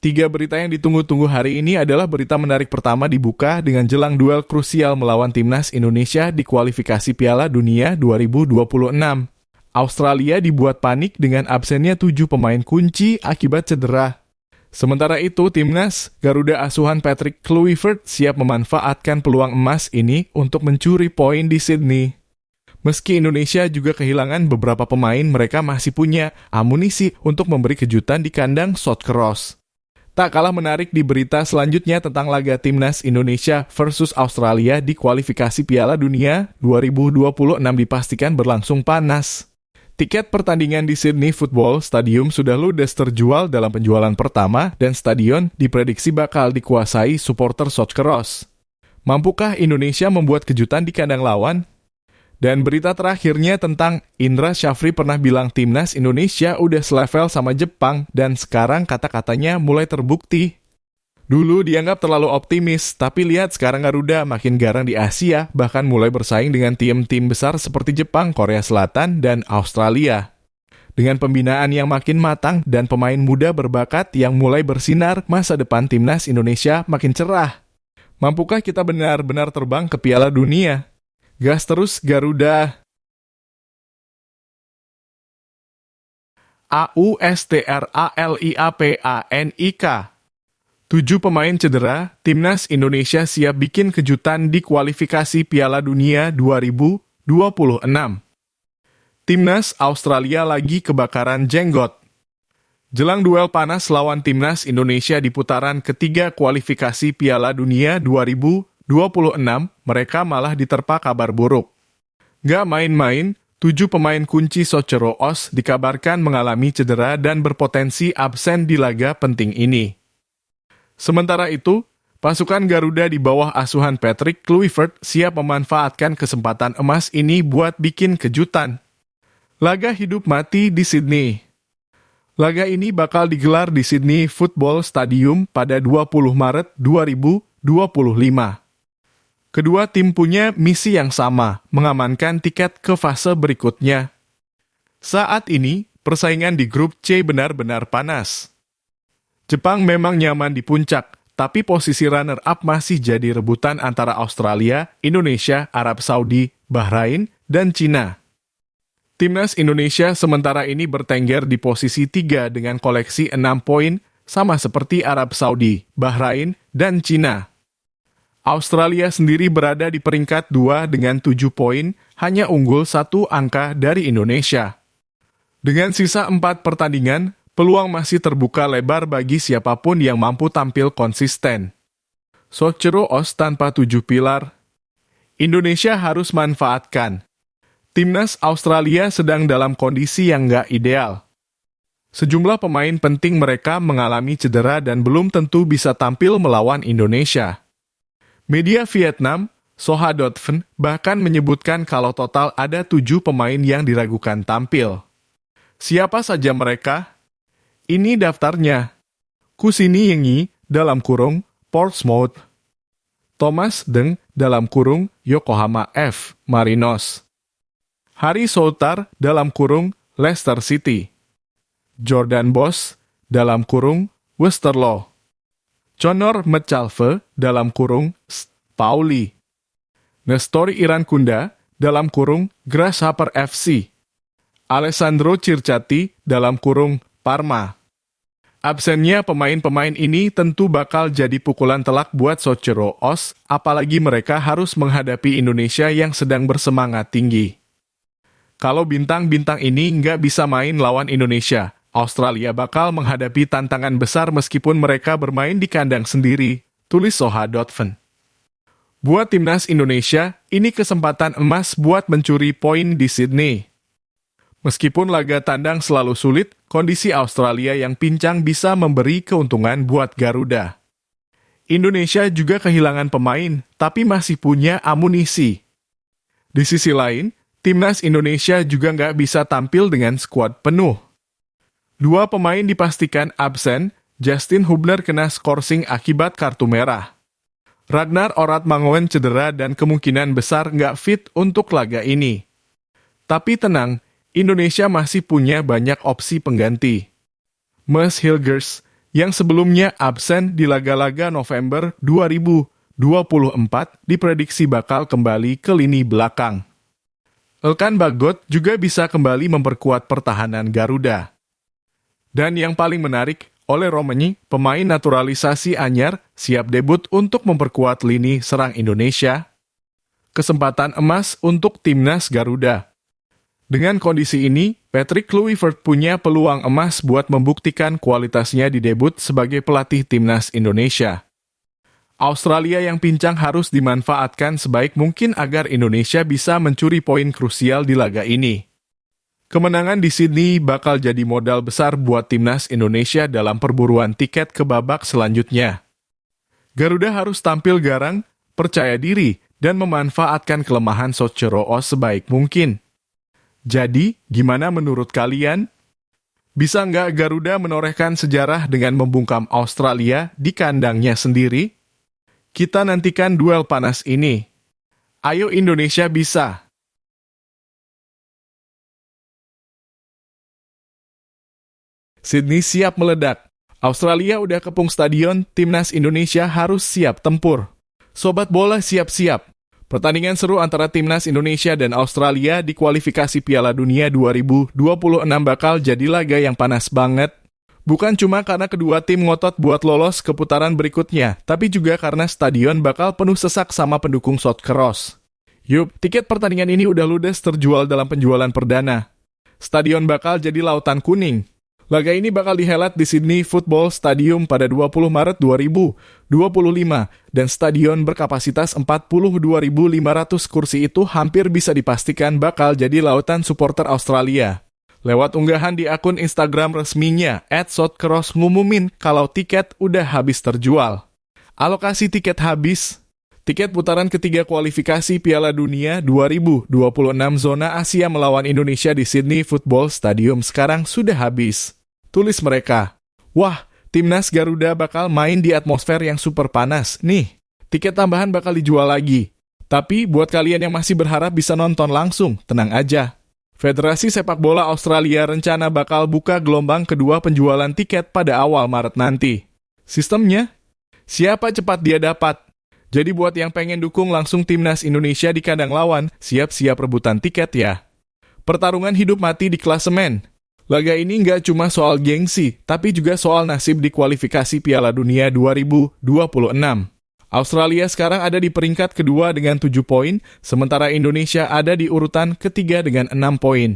Tiga berita yang ditunggu-tunggu hari ini adalah berita menarik pertama dibuka dengan jelang duel krusial melawan timnas Indonesia di kualifikasi Piala Dunia 2026. Australia dibuat panik dengan absennya 7 pemain kunci akibat cedera. Sementara itu, timnas Garuda asuhan Patrick Kluivert siap memanfaatkan peluang emas ini untuk mencuri poin di Sydney. Meski Indonesia juga kehilangan beberapa pemain, mereka masih punya amunisi untuk memberi kejutan di kandang South Cross. Tak kalah menarik di berita selanjutnya tentang laga timnas Indonesia versus Australia di kualifikasi Piala Dunia 2026 dipastikan berlangsung panas. Tiket pertandingan di Sydney Football Stadium sudah ludes terjual dalam penjualan pertama dan stadion diprediksi bakal dikuasai supporter South Cross. Mampukah Indonesia membuat kejutan di kandang lawan? Dan berita terakhirnya tentang Indra Syafri pernah bilang timnas Indonesia udah selevel sama Jepang dan sekarang kata-katanya mulai terbukti. Dulu dianggap terlalu optimis, tapi lihat sekarang Garuda makin garang di Asia, bahkan mulai bersaing dengan tim-tim besar seperti Jepang, Korea Selatan, dan Australia. Dengan pembinaan yang makin matang dan pemain muda berbakat yang mulai bersinar, masa depan timnas Indonesia makin cerah. Mampukah kita benar-benar terbang ke Piala Dunia? Gas terus Garuda. Australiapanik. 7 pemain cedera, timnas Indonesia siap bikin kejutan di kualifikasi Piala Dunia 2026. Timnas Australia lagi kebakaran jenggot. Jelang duel panas lawan timnas Indonesia di putaran ketiga kualifikasi Piala Dunia 2026, mereka malah diterpa kabar buruk. Gak main-main, 7 pemain kunci Socceroo Oz dikabarkan mengalami cedera dan berpotensi absen di laga penting ini. Sementara itu, pasukan Garuda di bawah asuhan Patrick Kluivert siap memanfaatkan kesempatan emas ini buat bikin kejutan. Laga hidup mati di Sydney. Laga ini bakal digelar di Sydney Football Stadium pada 20 Maret 2025. Kedua tim punya misi yang sama, mengamankan tiket ke fase berikutnya. Saat ini, persaingan di grup C benar-benar panas. Jepang memang nyaman di puncak, tapi posisi runner-up masih jadi rebutan antara Australia, Indonesia, Arab Saudi, Bahrain, dan Cina. Timnas Indonesia sementara ini bertengger di posisi 3 dengan koleksi 6 poin, sama seperti Arab Saudi, Bahrain, dan Cina. Australia sendiri berada di peringkat 2 dengan 7 poin, hanya unggul 1 angka dari Indonesia. Dengan sisa 4 pertandingan, peluang masih terbuka lebar bagi siapapun yang mampu tampil konsisten. Socceroo Oz tanpa 7 pilar. Indonesia harus manfaatkan. Timnas Australia sedang dalam kondisi yang nggak ideal. Sejumlah pemain penting mereka mengalami cedera dan belum tentu bisa tampil melawan Indonesia. Media Vietnam, Soha.vn, bahkan menyebutkan kalau total ada 7 pemain yang diragukan tampil. Siapa saja mereka? Ini daftarnya. Kusini Yengi, dalam kurung, Portsmouth. Thomas Deng, dalam kurung, Yokohama F. Marinos. Hari Soutar, dalam kurung, Leicester City. Jordan Boss, dalam kurung, Westerlo. Conor Mcalve, dalam kurung, Pauli. Nestori Irankunda, dalam kurung, Grasshopper FC. Alessandro Circati, dalam kurung, Parma. Absennya pemain-pemain ini tentu bakal jadi pukulan telak buat Socceroo Oz, apalagi mereka harus menghadapi Indonesia yang sedang bersemangat tinggi. Kalau bintang-bintang ini nggak bisa main lawan Indonesia, Australia bakal menghadapi tantangan besar meskipun mereka bermain di kandang sendiri, tulis Soha.vn. Buat timnas Indonesia, ini kesempatan emas buat mencuri poin di Sydney. Meskipun laga tandang selalu sulit, kondisi Australia yang pincang bisa memberi keuntungan buat Garuda. Indonesia juga kehilangan pemain, tapi masih punya amunisi. Di sisi lain, timnas Indonesia juga nggak bisa tampil dengan skuad penuh. 2 pemain dipastikan absen, Justin Hubner kena skorsing akibat kartu merah. Ragnar Oratmangoen cedera dan kemungkinan besar nggak fit untuk laga ini. Tapi tenang, Indonesia masih punya banyak opsi pengganti. Mes Hilgers, yang sebelumnya absen di laga-laga November 2024 diprediksi bakal kembali ke lini belakang. Elkan Bagot juga bisa kembali memperkuat pertahanan Garuda. Dan yang paling menarik, Ole Romanyi, pemain naturalisasi anyar, siap debut untuk memperkuat lini serang Indonesia. Kesempatan emas untuk timnas Garuda. Dengan kondisi ini, Patrick Kluivert punya peluang emas buat membuktikan kualitasnya di debut sebagai pelatih timnas Indonesia. Australia yang pincang harus dimanfaatkan sebaik mungkin agar Indonesia bisa mencuri poin krusial di laga ini. Kemenangan di Sydney bakal jadi modal besar buat timnas Indonesia dalam perburuan tiket ke babak selanjutnya. Garuda harus tampil garang, percaya diri, dan memanfaatkan kelemahan Socceroo sebaik mungkin. Jadi, gimana menurut kalian? Bisa nggak Garuda menorehkan sejarah dengan membungkam Australia di kandangnya sendiri? Kita nantikan duel panas ini. Ayo Indonesia bisa! Sydney siap meledak. Australia udah kepung stadion, timnas Indonesia harus siap tempur. Sobat bola siap-siap. Pertandingan seru antara timnas Indonesia dan Australia di kualifikasi Piala Dunia 2026 bakal jadi laga yang panas banget. Bukan cuma karena kedua tim ngotot buat lolos ke putaran berikutnya, tapi juga karena stadion bakal penuh sesak sama pendukung Socceroos. Yup, tiket pertandingan ini udah ludes terjual dalam penjualan perdana. Stadion bakal jadi lautan kuning. Laga ini bakal dihelat di Sydney Football Stadium pada 20 Maret 2025 dan stadion berkapasitas 42.500 kursi itu hampir bisa dipastikan bakal jadi lautan supporter Australia. Lewat unggahan di akun Instagram resminya, @Socceroos ngumumin kalau tiket udah habis terjual. Alokasi tiket habis. Tiket putaran ketiga kualifikasi Piala Dunia 2026 zona Asia melawan Indonesia di Sydney Football Stadium sekarang sudah habis. Tulis mereka, wah, timnas Garuda bakal main di atmosfer yang super panas. Nih, tiket tambahan bakal dijual lagi. Tapi buat kalian yang masih berharap bisa nonton langsung, tenang aja. Federasi Sepak Bola Australia rencana bakal buka gelombang kedua penjualan tiket pada awal Maret nanti. Sistemnya, siapa cepat dia dapat. Jadi buat yang pengen dukung langsung timnas Indonesia di kandang lawan, siap-siap rebutan tiket ya. Pertarungan hidup mati di klasemen. Laga ini nggak cuma soal gengsi, tapi juga soal nasib di kualifikasi Piala Dunia 2026. Australia sekarang ada di peringkat kedua dengan 7 poin, sementara Indonesia ada di urutan ketiga dengan 6 poin.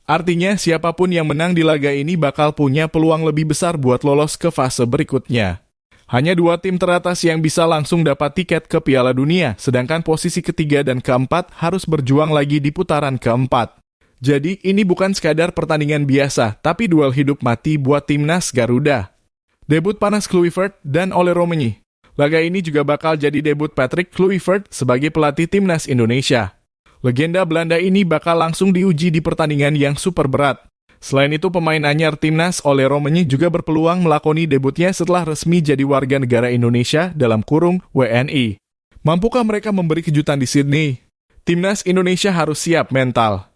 Artinya siapapun yang menang di laga ini bakal punya peluang lebih besar buat lolos ke fase berikutnya. Hanya 2 tim teratas yang bisa langsung dapat tiket ke Piala Dunia, sedangkan posisi ketiga dan keempat harus berjuang lagi di putaran keempat. Jadi ini bukan sekadar pertandingan biasa, tapi duel hidup mati buat timnas Garuda. Debut panas Kluivert dan Ole Romanyi. Laga ini juga bakal jadi debut Patrick Kluivert sebagai pelatih timnas Indonesia. Legenda Belanda ini bakal langsung diuji di pertandingan yang super berat. Selain itu, pemain anyar timnas Ole Romanyi juga berpeluang melakoni debutnya setelah resmi jadi warga negara Indonesia dalam kurung WNI. Mampukah mereka memberi kejutan di Sydney? Timnas Indonesia harus siap mental.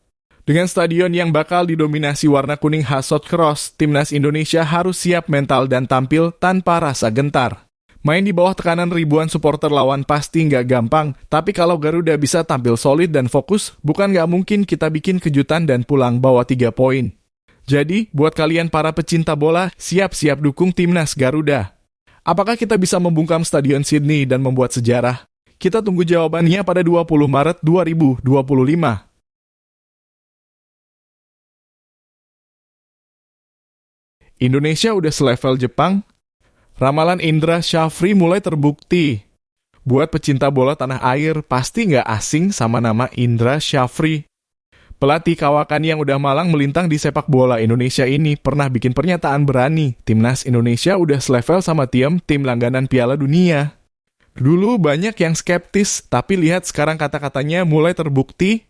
Dengan stadion yang bakal didominasi warna kuning khas Socceroos, timnas Indonesia harus siap mental dan tampil tanpa rasa gentar. Main di bawah tekanan ribuan supporter lawan pasti nggak gampang, tapi kalau Garuda bisa tampil solid dan fokus, bukan nggak mungkin kita bikin kejutan dan pulang bawa 3 poin. Jadi, buat kalian para pecinta bola, siap-siap dukung timnas Garuda. Apakah kita bisa membungkam Stadion Sydney dan membuat sejarah? Kita tunggu jawabannya pada 20 Maret 2025. Indonesia udah selevel Jepang? Ramalan Indra Syafri mulai terbukti. Buat pecinta bola tanah air, pasti nggak asing sama nama Indra Syafri. Pelatih kawakan yang udah malang melintang di sepak bola Indonesia ini pernah bikin pernyataan berani, timnas Indonesia udah selevel sama tim langganan Piala Dunia. Dulu banyak yang skeptis, tapi lihat sekarang kata-katanya mulai terbukti.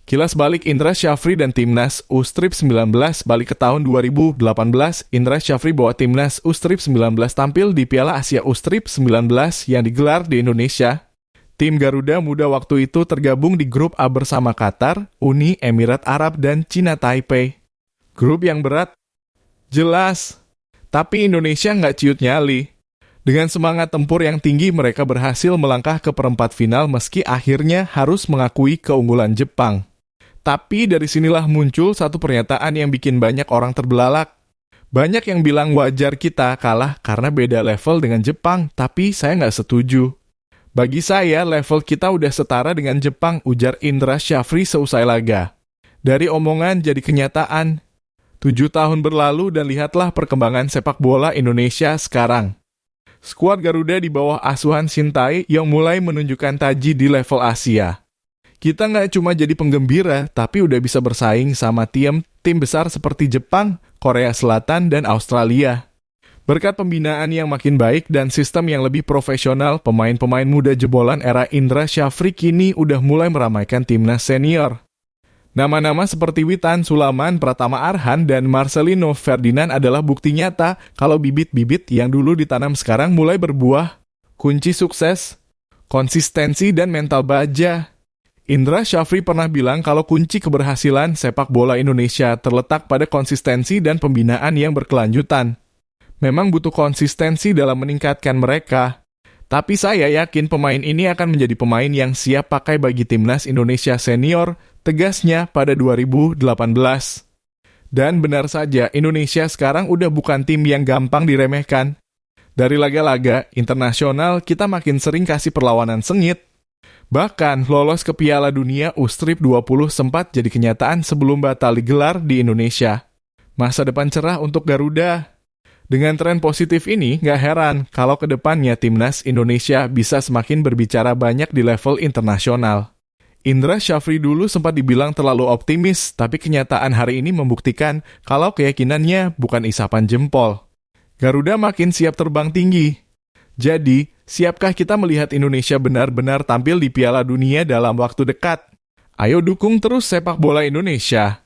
Kilas balik Indra Syafri dan timnas U-Strip 19 balik ke tahun 2018, Indra Syafri bawa timnas U-Strip 19 tampil di Piala Asia U-Strip 19 yang digelar di Indonesia. Tim Garuda Muda waktu itu tergabung di grup A bersama Qatar, Uni Emirat Arab, dan Cina Taipei. Grup yang berat? Jelas. Tapi Indonesia nggak ciut nyali. Dengan semangat tempur yang tinggi, mereka berhasil melangkah ke perempat final meski akhirnya harus mengakui keunggulan Jepang. Tapi dari sinilah muncul satu pernyataan yang bikin banyak orang terbelalak. Banyak yang bilang wajar kita kalah karena beda level dengan Jepang, tapi saya nggak setuju. Bagi saya, level kita udah setara dengan Jepang, ujar Indra Syafri seusai laga. Dari omongan jadi kenyataan. 7 tahun berlalu dan lihatlah perkembangan sepak bola Indonesia sekarang. Skuad Garuda di bawah asuhan Shintai yang mulai menunjukkan taji di level Asia. Kita nggak cuma jadi penggembira, tapi udah bisa bersaing sama tim besar seperti Jepang, Korea Selatan, dan Australia. Berkat pembinaan yang makin baik dan sistem yang lebih profesional, pemain-pemain muda jebolan era Indra Syafri kini udah mulai meramaikan timnas senior. Nama-nama seperti Witan Sulaman, Pratama Arhan, dan Marcelino Ferdinand adalah bukti nyata kalau bibit-bibit yang dulu ditanam sekarang mulai berbuah. Kunci sukses, konsistensi, dan mental baja. Indra Syafri pernah bilang kalau kunci keberhasilan sepak bola Indonesia terletak pada konsistensi dan pembinaan yang berkelanjutan. Memang butuh konsistensi dalam meningkatkan mereka. Tapi saya yakin pemain ini akan menjadi pemain yang siap pakai bagi timnas Indonesia senior, tegasnya pada 2018. Dan benar saja, Indonesia sekarang udah bukan tim yang gampang diremehkan. Dari laga-laga internasional, kita makin sering kasih perlawanan sengit. Bahkan, lolos ke Piala Dunia U-Strip 20 sempat jadi kenyataan sebelum batal digelar di Indonesia. Masa depan cerah untuk Garuda. Dengan tren positif ini, nggak heran kalau ke depannya timnas Indonesia bisa semakin berbicara banyak di level internasional. Indra Syafri dulu sempat dibilang terlalu optimis, tapi kenyataan hari ini membuktikan kalau keyakinannya bukan isapan jempol. Garuda makin siap terbang tinggi. Jadi, siapkah kita melihat Indonesia benar-benar tampil di Piala Dunia dalam waktu dekat? Ayo dukung terus sepak bola Indonesia.